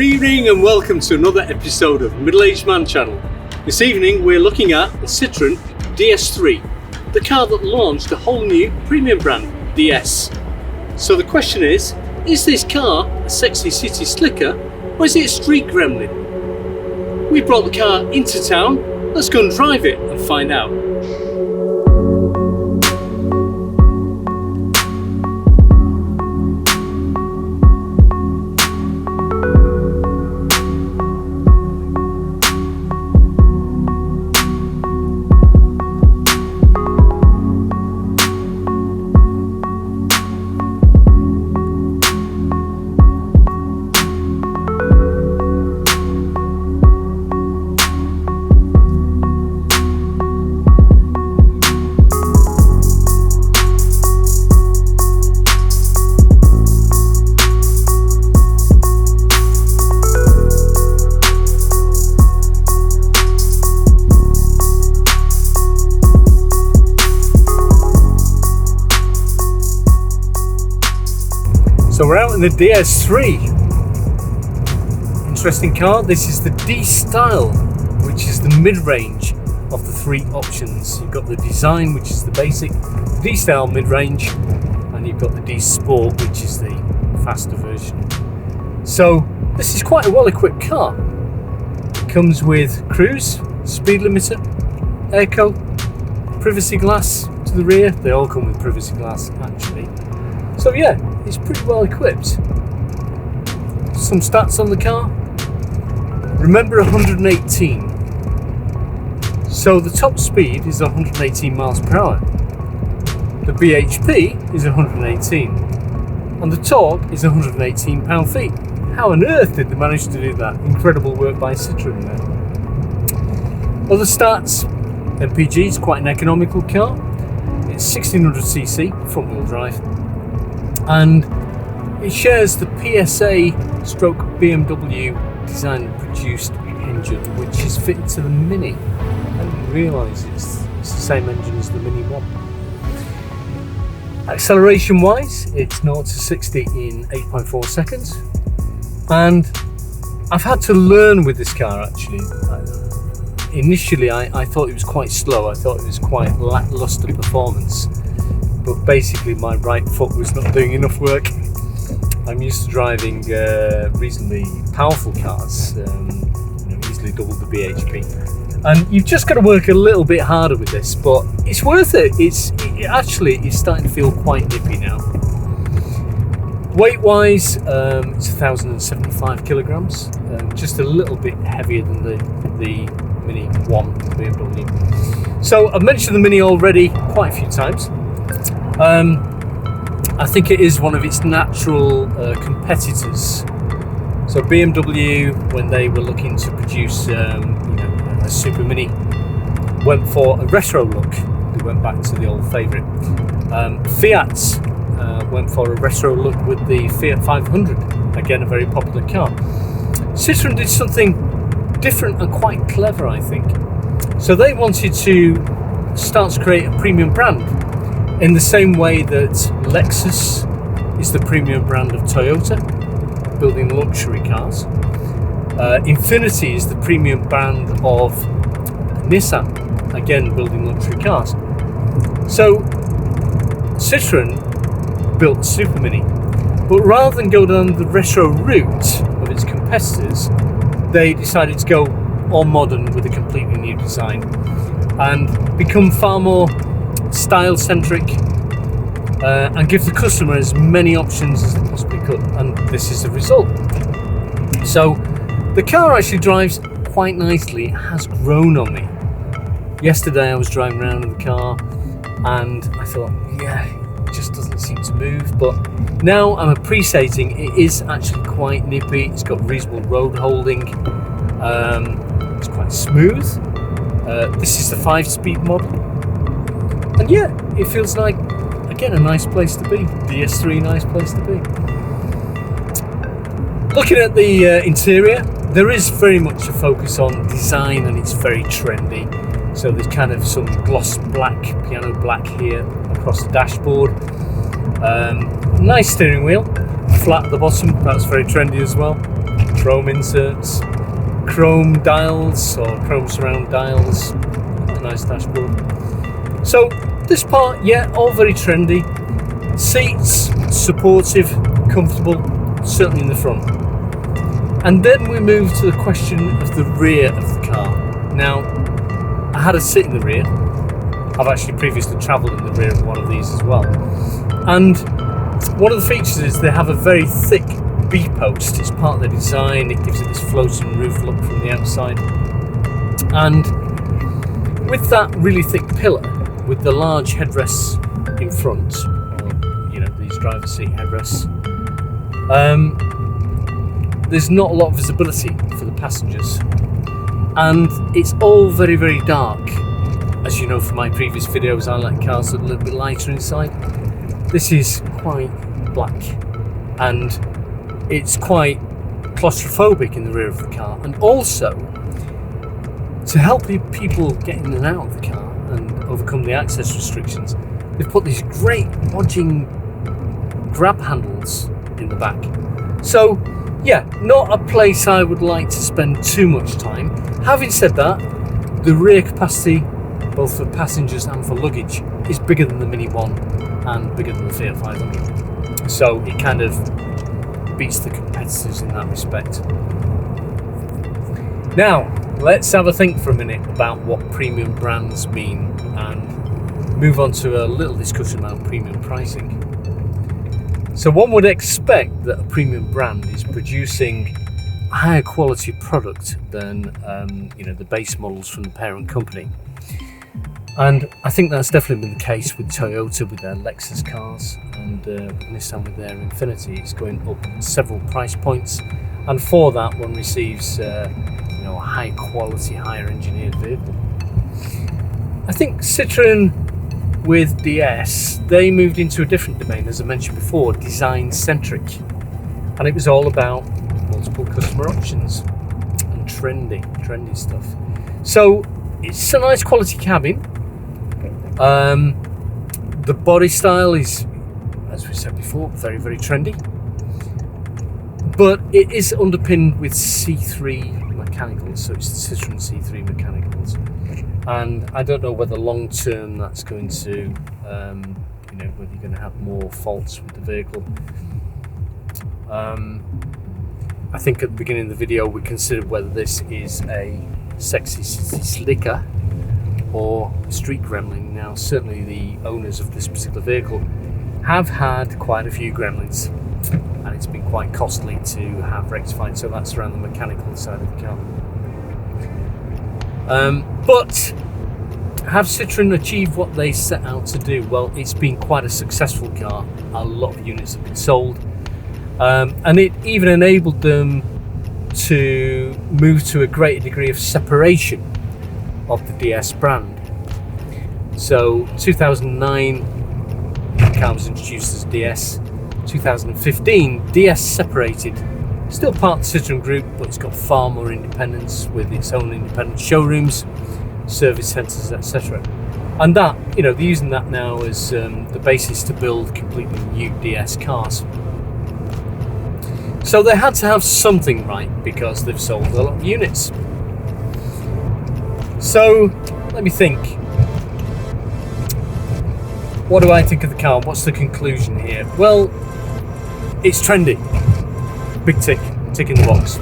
Good evening and welcome to another episode of Middle Aged Man Channel. This evening we're looking at the Citroen DS3, the car that launched a whole new premium brand, DS. So the question is this car a sexy city slicker or is it a street gremlin? We brought the car into town, let's go and drive it and find out. So we're out in the DS3. Interesting car. This is the D style, which is the mid-range of the three options. You've got the design, which is the basic, D style mid-range, and you've got the D Sport, which is the faster version. So this is quite a well-equipped car. It comes with cruise, speed limiter, airco, privacy glass to the rear. They all come with privacy glass actually. So yeah, it's pretty well equipped. Some stats on the car. Remember 118. So the top speed is 118 miles per hour. The BHP is 118. And the torque is 118 pound-feet. How on earth did they manage to do that? Incredible work by Citroen there. Other stats. MPG is quite an economical car. It's 1600cc, front-wheel drive. And it shares the PSA stroke BMW designed and produced engine, which is fitted to the Mini. I didn't realise it's the same engine as the Mini 1. Acceleration wise, it's 0 to 60 in 8.4 seconds. And I've had to learn with this car actually. Initially I thought it was quite slow, I thought it was quite lackluster performance. But basically my right foot was not doing enough work. I'm used to driving reasonably powerful cars, easily double the BHP. And you've just got to work a little bit harder with this, but it's worth it. It actually is starting to feel quite nippy now. Weight-wise, it's 1,075 kilograms, just a little bit heavier than the Mini 1 BMW. So I've mentioned the Mini already quite a few times. I think it is one of its natural competitors. So BMW, when they were looking to produce a Super Mini, went for a retro look. They went back to the old favourite. Fiat went for a retro look with the Fiat 500. Again, a very popular car. Citroen did something different and quite clever, I think. So they wanted to start to create a premium brand. In the same way that Lexus is the premium brand of Toyota, building luxury cars. Infiniti is the premium brand of Nissan, again building luxury cars. So Citroen built the Super Mini, but rather than go down the retro route of its competitors, they decided to go all modern with a completely new design and become far more style-centric and give the customer as many options as they possibly could, and this is the result. So the car actually drives quite nicely. It has grown on me. Yesterday I was driving around in the car and I thought, yeah, it just doesn't seem to move, but now I'm appreciating it is actually quite nippy. It's got reasonable road holding. It's quite smooth. This is the 5-speed model. And yeah, it feels like, again, a nice place to be. DS3, nice place to be. Looking at the interior, there is very much a focus on design and it's very trendy. So there's kind of some gloss black, piano black here across the dashboard. Nice steering wheel, flat at the bottom, that's very trendy as well. chrome inserts, chrome dials or chrome surround dials, a nice dashboard. So this part, yeah, all very trendy. Seats, supportive, comfortable, certainly in the front. And then we move to the question of the rear of the car. Now, I had a sit in the rear. I've actually previously travelled in the rear of one of these as well. And one of the features is they have a very thick B-post. It's part of the design. It gives it this floating roof look from the outside. And with that really thick pillar, with the large headrests in front, or, you know, these driver's seat headrests, there's not a lot of visibility for the passengers. And it's all very, very dark. As you know from my previous videos, I like cars that are a little bit lighter inside. This is quite black, and it's quite claustrophobic in the rear of the car. And also, to help people get in and out of the car and overcome the access restrictions, they've put these great lodging grab handles in the back. So, yeah, not a place I would like to spend too much time. Having said that, the rear capacity, both for passengers and for luggage, is bigger than the Mini One and bigger than the Fiat 500. So it kind of beats the competitors in that respect. Now, let's have a think for a minute about what premium brands mean and move on to a little discussion about premium pricing. So one would expect that a premium brand is producing a higher quality product than the base models from the parent company. And I think that's definitely been the case with Toyota with their Lexus cars, and with Nissan with their Infiniti. It's going up several price points, and for that one receives a high quality, higher engineered vehicle. I think Citroen with DS, they moved into a different domain, as I mentioned before, design centric, and it was all about multiple customer options and trendy stuff. So it's a nice quality cabin. The body style is, as we said before, very, very trendy, but it is underpinned with C3 mechanicals, so it's the Citroen C3 mechanicals, and I don't know whether long term that's going to, whether you're going to have more faults with the vehicle. I think at the beginning of the video we considered whether this is a sexy city slicker or street gremlin. Now, certainly the owners of this particular vehicle have had quite a few gremlins, and it's been quite costly to have rectified, so that's around the mechanical side of the car. But have Citroen achieved what they set out to do? Well, it's been quite a successful car. A lot of units have been sold, and it even enabled them to move to a greater degree of separation of the DS brand. So 2009, the car was introduced as DS. 2015, DS separated, still part of the Citroen group, but it's got far more independence with its own independent showrooms, service centres, etc. And that, they're using that now as the basis to build completely new DS cars. So they had to have something right, because they've sold a lot of units. So let me think. What do I think of the car? What's the conclusion here? Well, it's trendy. Big tick in the box.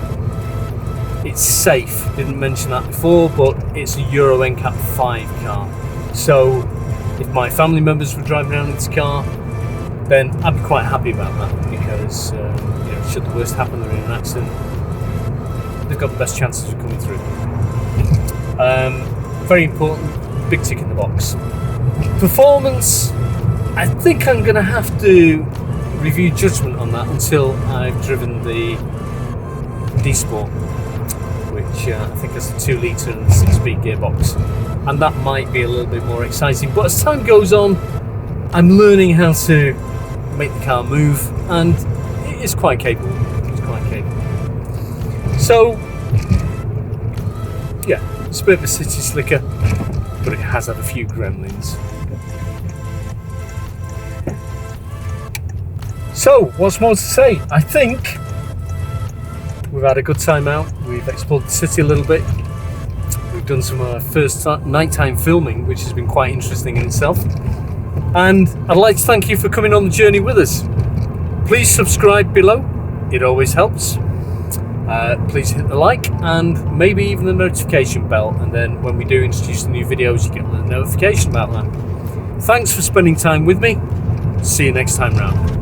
It's safe. Didn't mention that before, but it's a Euro NCAP 5 car. So if my family members were driving around in this car, then I'd be quite happy about that, because should the worst happen, they're in an accident, they've got the best chances of coming through. Very important, big tick in the box. Performance, I think I'm going to have to review judgment on that until I've driven the D-Sport, which I think has a 2-litre and 6-speed gearbox, and that might be a little bit more exciting. But as time goes on, I'm learning how to make the car move, and it is quite capable. It's quite capable. So, yeah, it's a bit of a city slicker, but it has had a few gremlins. So, what's more to say? I think We've had a good time out. We've explored the city a little bit. We've done some first nighttime filming, which has been quite interesting in itself. And I'd like to thank you for coming on the journey with us. Please subscribe below. It always helps. Please hit the like and maybe even the notification bell, and then when we do introduce the new videos you get a notification about that. Thanks for spending time with me. See you next time round.